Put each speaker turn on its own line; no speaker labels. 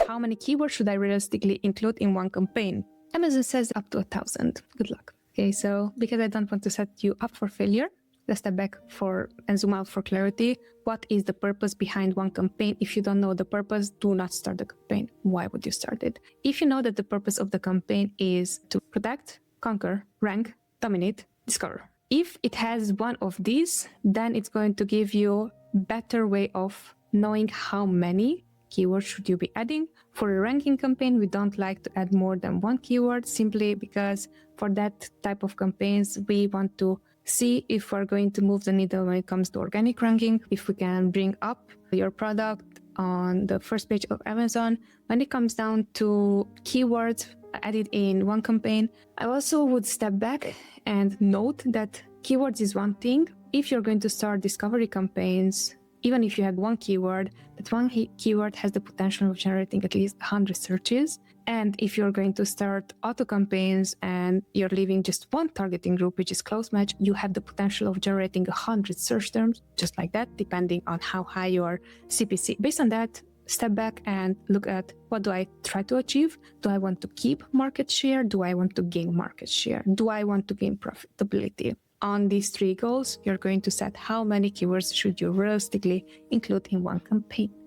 how many keywords should I realistically include in one campaign? Amazon says up to 1,000. Good luck. Okay, so because I don't want to set you up for failure, let's step back and zoom out for clarity. What is the purpose behind one campaign? If you don't know the purpose, do not start the campaign. Why would you start it? If you know that the purpose of the campaign is to protect, conquer, rank, dominate, discover. If it has one of these, then it's going to give you a better way of knowing how many keywords should you be adding. For a ranking campaign, we don't like to add more than one keyword, simply because for that type of campaigns, we want to see if we're going to move the needle when it comes to organic ranking, if we can bring up your product on the first page of Amazon. When it comes down to keywords added in one campaign, I also would step back and note that keywords is one thing. If you're going to start discovery campaigns, even if you had one keyword, that one keyword has the potential of generating at least 100 searches. And if you're going to start auto campaigns and you're leaving just one targeting group, which is close match, you have the potential of generating 100 search terms, just like that, depending on how high your CPC. Based on that, step back and look at, what do I try to achieve? Do I want to keep market share? Do I want to gain market share? Do I want to gain profitability? On these three goals, you're going to set how many keywords should you realistically include in one campaign.